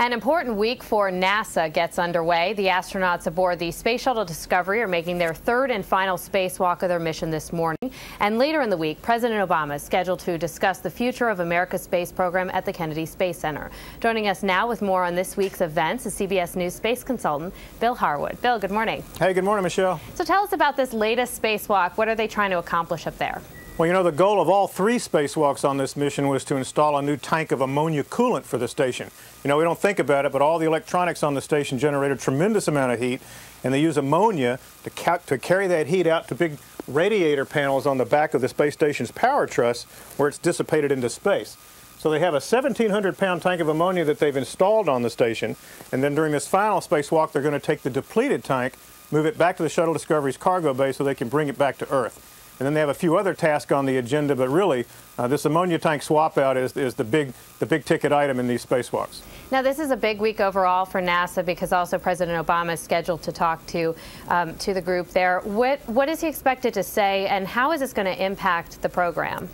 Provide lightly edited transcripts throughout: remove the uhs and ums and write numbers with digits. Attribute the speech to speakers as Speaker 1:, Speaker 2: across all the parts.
Speaker 1: An important week for NASA gets underway. The astronauts aboard the Space Shuttle Discovery are making their third and final spacewalk of their mission this morning. And later in the week, President Obama is scheduled to discuss the future of America's space program at the Kennedy Space Center. Joining us now with more on this week's events is CBS News space consultant Bill Harwood. Bill, good morning.
Speaker 2: Hey, good morning, Michelle.
Speaker 1: So tell us about this latest spacewalk. What are they trying to accomplish up there?
Speaker 2: Well, you know, the goal of all three spacewalks on this mission was to install a new tank of ammonia coolant for the station. You know, we don't think about it, but all the electronics on the station generate a tremendous amount of heat, and they use ammonia to carry that heat out to big radiator panels on the back of the space station's power truss, where it's dissipated into space. So they have a 1,700-pound tank of ammonia that they've installed on the station, and then during this final spacewalk, they're going to take the depleted tank, move it back to the Shuttle Discovery's cargo bay so they can bring it back to Earth. And then they have a few other tasks on the agenda, but really, this ammonia tank swap out is the big ticket item in these spacewalks.
Speaker 1: Now, this is a big week overall for NASA because also President Obama is scheduled to talk to the group there. What is he expected to say, and how is this going to impact the program?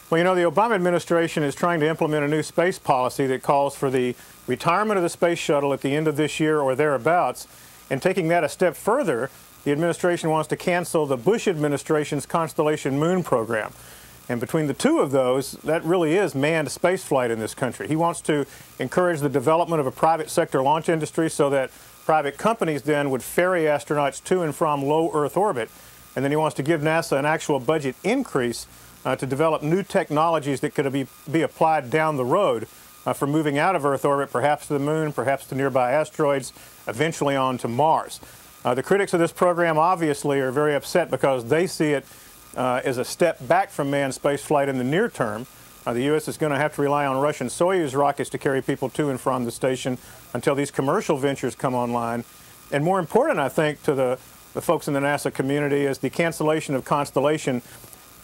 Speaker 2: Well, you know, the Obama administration is trying to implement a new space policy that calls for the retirement of the space shuttle at the end of this year or thereabouts, and taking that a step further, the administration wants to cancel the Bush administration's Constellation Moon program. And between the two of those, that really is manned spaceflight in this country. He wants to encourage the development of a private sector launch industry so that private companies then would ferry astronauts to and from low Earth orbit. And then he wants to give NASA an actual budget increase to develop new technologies that could be applied down the road for moving out of Earth orbit, perhaps to the moon, perhaps to nearby asteroids, eventually on to Mars. The critics of this program obviously are very upset because they see it as a step back from manned spaceflight in the near term. The U.S. is going to have to rely on Russian Soyuz rockets to carry people to and from the station until these commercial ventures come online. And more important, I think, to the folks in the NASA community is the cancellation of Constellation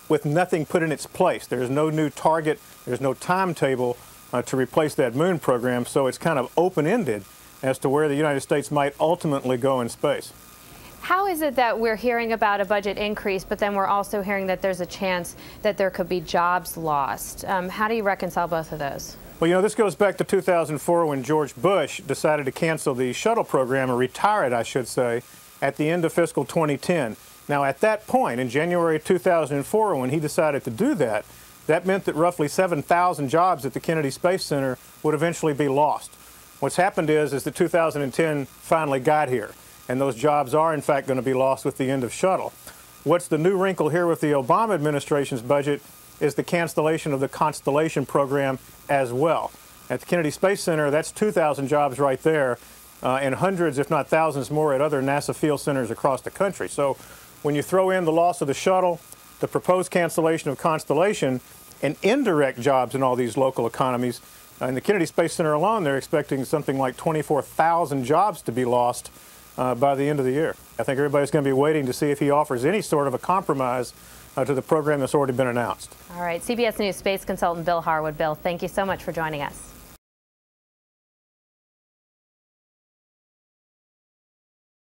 Speaker 2: with nothing put in its place. There's no new target, there's no timetable to replace that moon program, so it's kind of open-ended as to where the United States might ultimately go in space.
Speaker 1: How is it that we're hearing about a budget increase, but then we're also hearing that there's a chance that there could be jobs lost? How do you reconcile both of those?
Speaker 2: Well, you know, this goes back to 2004 when George Bush decided to cancel the shuttle program, or retire it, I should say, at the end of fiscal 2010. Now, at that point, in January 2004, when he decided to do that, that meant that roughly 7,000 jobs at the Kennedy Space Center would eventually be lost. What's happened is that 2010 finally got here, and those jobs are, in fact, going to be lost with the end of Shuttle. What's the new wrinkle here with the Obama administration's budget is the cancellation of the Constellation program as well. At the Kennedy Space Center, that's 2,000 jobs right there, and hundreds, if not thousands more at other NASA field centers across the country. So when you throw in the loss of the shuttle, the proposed cancellation of Constellation, and indirect jobs in all these local economies, in the Kennedy Space Center alone, they're expecting something like 24,000 jobs to be lost by the end of the year. I think everybody's going to be waiting to see if he offers any sort of a compromise to the program that's already been announced.
Speaker 1: All right, CBS News space consultant Bill Harwood. Bill, thank you so much for joining us.